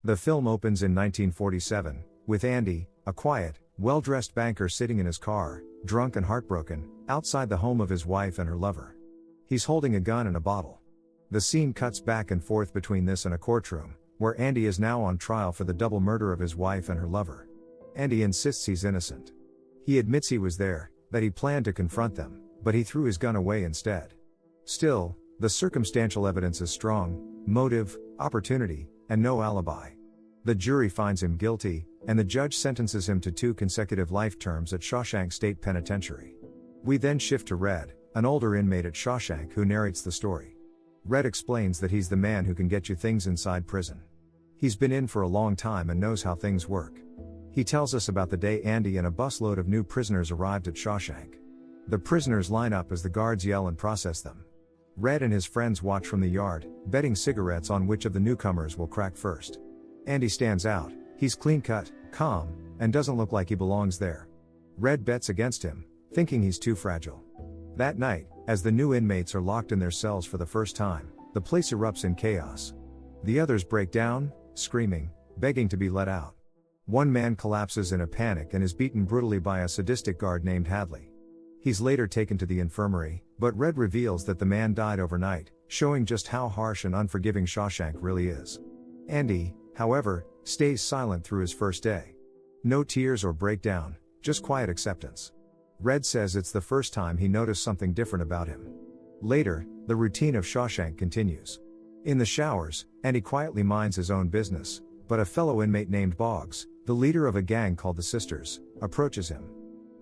The film opens in 1947, with Andy, a quiet, well-dressed banker sitting in his car, drunk and heartbroken, outside the home of his wife and her lover. He's holding a gun and a bottle. The scene cuts back and forth between this and a courtroom, where Andy is now on trial for the double murder of his wife and her lover. Andy insists he's innocent. He admits he was there, that he planned to confront them, but he threw his gun away instead. Still, the circumstantial evidence is strong: motive, opportunity, and no alibi. The jury finds him guilty, and the judge sentences him to 2 consecutive life terms at Shawshank State Penitentiary. We then shift to Red, an older inmate at Shawshank who narrates the story. Red explains that he's the man who can get you things inside prison. He's been in for a long time and knows how things work. He tells us about the day Andy and a busload of new prisoners arrived at Shawshank. The prisoners line up as the guards yell and process them. Red and his friends watch from the yard, betting cigarettes on which of the newcomers will crack first. Andy stands out. He's clean-cut, calm, and doesn't look like he belongs there. Red bets against him, thinking he's too fragile. That night, as the new inmates are locked in their cells for the first time, the place erupts in chaos. The others break down, screaming, begging to be let out. One man collapses in a panic and is beaten brutally by a sadistic guard named Hadley. He's later taken to the infirmary, but Red reveals that the man died overnight, showing just how harsh and unforgiving Shawshank really is. Andy, however, stays silent through his first day. No tears or breakdown, just quiet acceptance. Red says it's the first time he noticed something different about him. Later, the routine of Shawshank continues. In the showers, Andy quietly minds his own business, but a fellow inmate named Boggs, the leader of a gang called the Sisters, approaches him.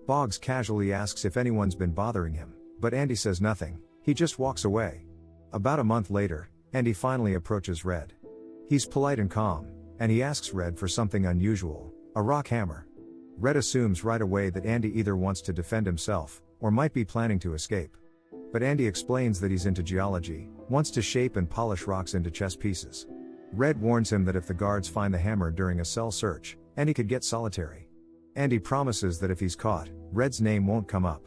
Boggs casually asks if anyone's been bothering him, but Andy says nothing. He just walks away. About a month later, Andy finally approaches Red. He's polite and calm, and he asks Red for something unusual: a rock hammer. Red assumes right away that Andy either wants to defend himself, or might be planning to escape. But Andy explains that he's into geology, wants to shape and polish rocks into chess pieces. Red warns him that if the guards find the hammer during a cell search, Andy could get solitary. Andy promises that if he's caught, Red's name won't come up.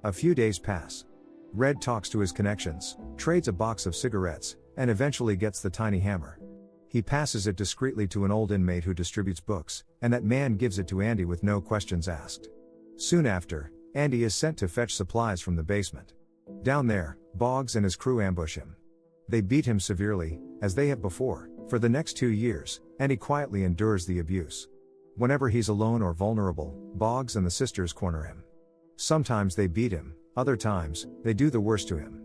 A few days pass. Red talks to his connections, trades a box of cigarettes, and eventually gets the tiny hammer. He passes it discreetly to an old inmate who distributes books, and that man gives it to Andy with no questions asked. Soon after, Andy is sent to fetch supplies from the basement. Down there, Boggs and his crew ambush him. They beat him severely, as they have before, for the next 2 years, and he quietly endures the abuse. Whenever he's alone or vulnerable, Boggs and the Sisters corner him. Sometimes they beat him, other times, they do the worst to him.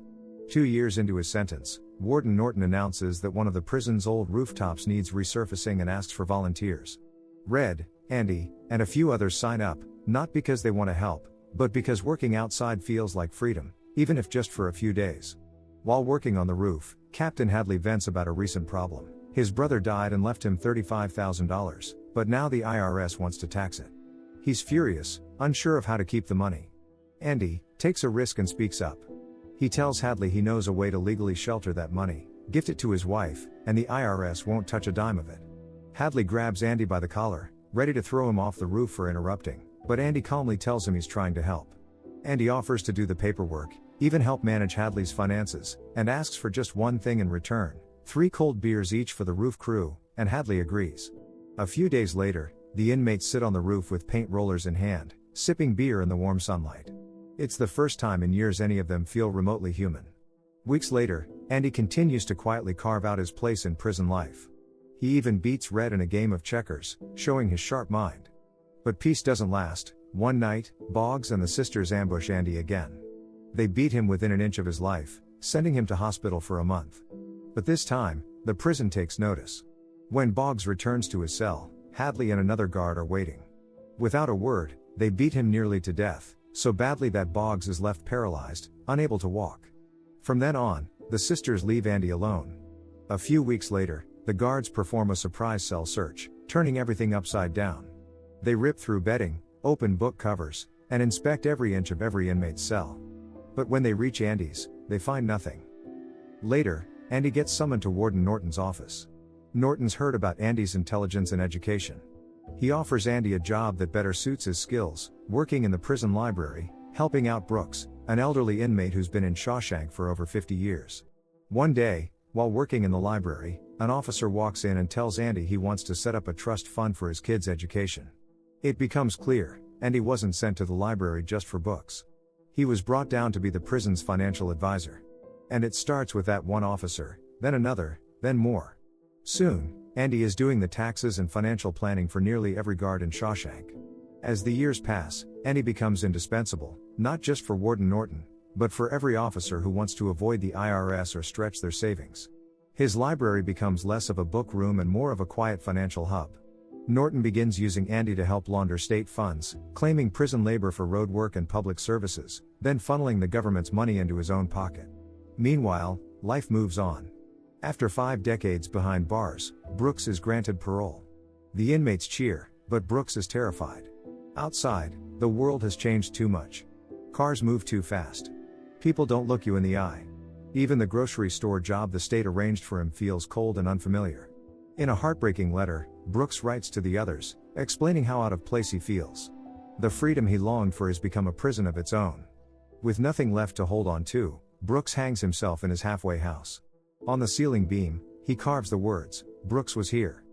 2 years into his sentence, Warden Norton announces that one of the prison's old rooftops needs resurfacing and asks for volunteers. Red, Andy, and a few others sign up, not because they want to help, but because working outside feels like freedom, even if just for a few days. While working on the roof, Captain Hadley vents about a recent problem. His brother died and left him $35,000, but now the IRS wants to tax it. He's furious, unsure of how to keep the money. Andy takes a risk and speaks up. He tells Hadley he knows a way to legally shelter that money, gift it to his wife, and the IRS won't touch a dime of it. Hadley grabs Andy by the collar, ready to throw him off the roof for interrupting, but Andy calmly tells him he's trying to help. Andy offers to do the paperwork, even help manage Hadley's finances, and asks for just one thing in return: 3 cold beers each for the roof crew, and Hadley agrees. A few days later, the inmates sit on the roof with paint rollers in hand, sipping beer in the warm sunlight. It's the first time in years any of them feel remotely human. Weeks later, Andy continues to quietly carve out his place in prison life. He even beats Red in a game of checkers, showing his sharp mind. But peace doesn't last. One night, Boggs and the Sisters ambush Andy again. They beat him within an inch of his life, sending him to hospital for a month. But this time, the prison takes notice. When Boggs returns to his cell, Hadley and another guard are waiting. Without a word, they beat him nearly to death, so badly that Boggs is left paralyzed, unable to walk. From then on, the Sisters leave Andy alone. A few weeks later, the guards perform a surprise cell search, turning everything upside down. They rip through bedding, open book covers, and inspect every inch of every inmate's cell. But when they reach Andy's, they find nothing. Later, Andy gets summoned to Warden Norton's office. Norton's heard about Andy's intelligence and education. He offers Andy a job that better suits his skills, working in the prison library, helping out Brooks, an elderly inmate who's been in Shawshank for over 50 years. One day, while working in the library, an officer walks in and tells Andy he wants to set up a trust fund for his kids' education. It becomes clear, Andy wasn't sent to the library just for books. He was brought down to be the prison's financial advisor. And it starts with that one officer, then another, then more. Soon, Andy is doing the taxes and financial planning for nearly every guard in Shawshank. As the years pass, Andy becomes indispensable, not just for Warden Norton, but for every officer who wants to avoid the IRS or stretch their savings. His library becomes less of a book room and more of a quiet financial hub. Norton begins using Andy to help launder state funds, claiming prison labor for road work and public services, then funneling the government's money into his own pocket. Meanwhile, life moves on. After 5 decades behind bars, Brooks is granted parole. The inmates cheer, but Brooks is terrified. Outside, the world has changed too much. Cars move too fast. People don't look you in the eye. Even the grocery store job the state arranged for him feels cold and unfamiliar. In a heartbreaking letter, Brooks writes to the others, explaining how out of place he feels. The freedom he longed for has become a prison of its own. With nothing left to hold on to, Brooks hangs himself in his halfway house. On the ceiling beam, he carves the words, "Brooks was here."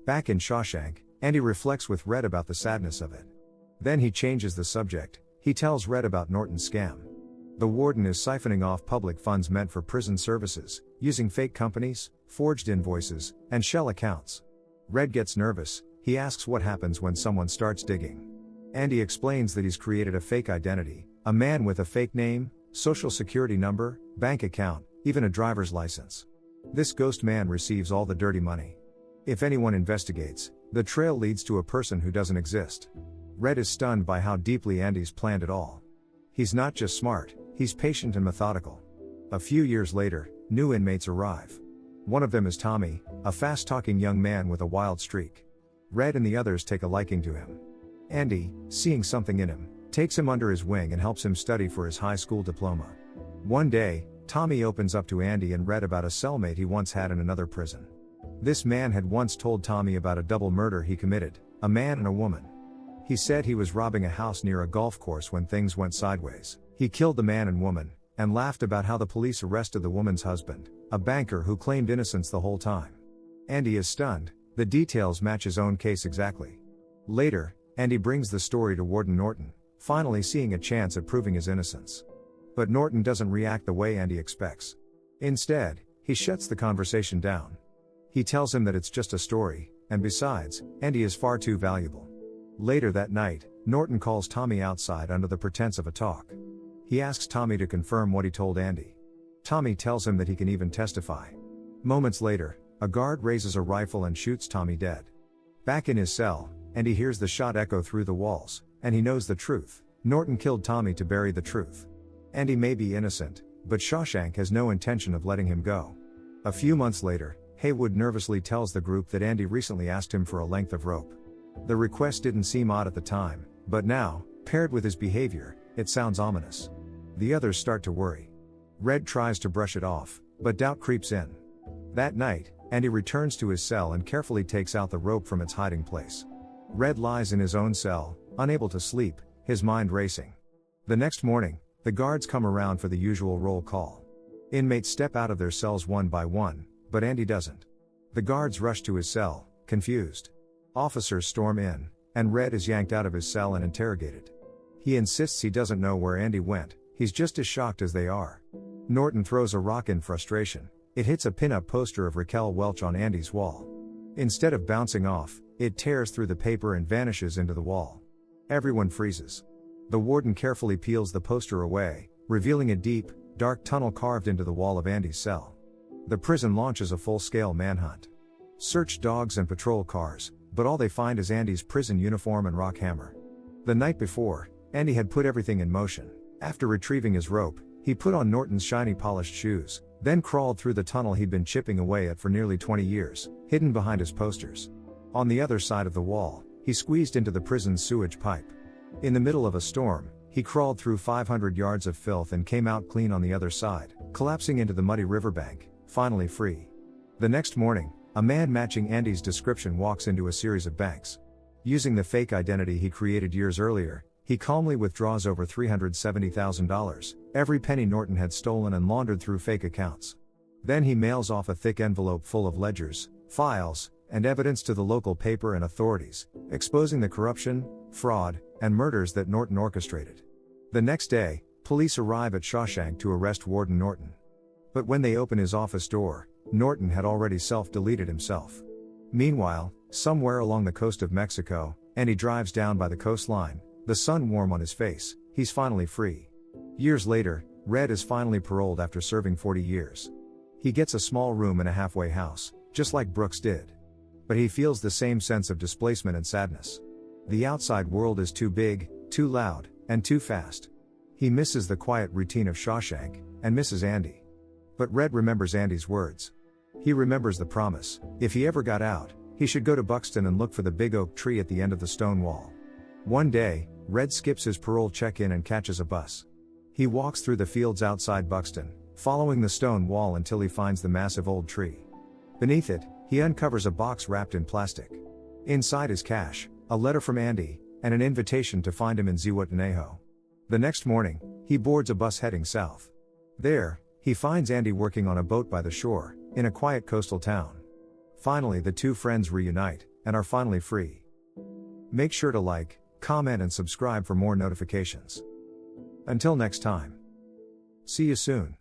Back in Shawshank, Andy reflects with Red about the sadness of it. Then he changes the subject. He tells Red about Norton's scam. The warden is siphoning off public funds meant for prison services, using fake companies, forged invoices, and shell accounts. Red gets nervous. He asks what happens when someone starts digging. Andy explains that he's created a fake identity, a man with a fake name, social security number, bank account, even a driver's license. This ghost man receives all the dirty money. If anyone investigates, the trail leads to a person who doesn't exist. Red is stunned by how deeply Andy's planned it all. He's not just smart, he's patient and methodical. A few years later, new inmates arrive. One of them is Tommy, a fast-talking young man with a wild streak. Red and the others take a liking to him. Andy, seeing something in him, takes him under his wing and helps him study for his high school diploma. One day, Tommy opens up to Andy and Red about a cellmate he once had in another prison. This man had once told Tommy about a double murder he committed, a man and a woman. He said he was robbing a house near a golf course when things went sideways. He killed the man and woman, and laughed about how the police arrested the woman's husband, a banker who claimed innocence the whole time. Andy is stunned. The details match his own case exactly. Later, Andy brings the story to Warden Norton, finally seeing a chance at proving his innocence. But Norton doesn't react the way Andy expects. Instead, he shuts the conversation down. He tells him that it's just a story, and besides, Andy is far too valuable. Later that night, Norton calls Tommy outside under the pretense of a talk. He asks Tommy to confirm what he told Andy. Tommy tells him that he can even testify. Moments later, a guard raises a rifle and shoots Tommy dead. Back in his cell, Andy hears the shot echo through the walls, and he knows the truth. Norton killed Tommy to bury the truth. Andy may be innocent, but Shawshank has no intention of letting him go. A few months later, Haywood nervously tells the group that Andy recently asked him for a length of rope. The request didn't seem odd at the time, but now, paired with his behavior, it sounds ominous. The others start to worry. Red tries to brush it off, but doubt creeps in. That night, Andy returns to his cell and carefully takes out the rope from its hiding place. Red lies in his own cell, unable to sleep, his mind racing. The next morning, the guards come around for the usual roll call. Inmates step out of their cells one by one, but Andy doesn't. The guards rush to his cell, confused. Officers storm in, and Red is yanked out of his cell and interrogated. He insists he doesn't know where Andy went, he's just as shocked as they are. Norton throws a rock in frustration. It hits a pin-up poster of Raquel Welch on Andy's wall. Instead of bouncing off, it tears through the paper and vanishes into the wall. Everyone freezes. The warden carefully peels the poster away, revealing a deep, dark tunnel carved into the wall of Andy's cell. The prison launches a full-scale manhunt. Search dogs and patrol cars, but all they find is Andy's prison uniform and rock hammer. The night before, Andy had put everything in motion. After retrieving his rope, he put on Norton's shiny polished shoes, then crawled through the tunnel he'd been chipping away at for nearly 20 years, hidden behind his posters. On the other side of the wall, he squeezed into the prison's sewage pipe. In the middle of a storm, he crawled through 500 yards of filth and came out clean on the other side, collapsing into the muddy riverbank, finally free. The next morning, a man matching Andy's description walks into a series of banks. Using the fake identity he created years earlier, he calmly withdraws over $370,000, every penny Norton had stolen and laundered through fake accounts. Then he mails off a thick envelope full of ledgers, files, and evidence to the local paper and authorities, exposing the corruption, fraud, and murders that Norton orchestrated. The next day, police arrive at Shawshank to arrest Warden Norton. But when they open his office door, Norton had already self-deleted himself. Meanwhile, somewhere along the coast of Mexico, Andy drives down by the coastline, the sun warm on his face. He's finally free. Years later, Red is finally paroled after serving 40 years. He gets a small room in a halfway house, just like Brooks did. But he feels the same sense of displacement and sadness. The outside world is too big, too loud, and too fast. He misses the quiet routine of Shawshank, and misses Andy. But Red remembers Andy's words. He remembers the promise: if he ever got out, he should go to Buxton and look for the big oak tree at the end of the stone wall. One day, Red skips his parole check-in and catches a bus. He walks through the fields outside Buxton, following the stone wall until he finds the massive old tree. Beneath it, he uncovers a box wrapped in plastic. Inside is cash, a letter from Andy, and an invitation to find him in Zihuatanejo. The next morning, he boards a bus heading south. There, he finds Andy working on a boat by the shore, in a quiet coastal town. Finally, the two friends reunite, and are finally free. Make sure to like, comment, and subscribe for more notifications. Until next time. See you soon.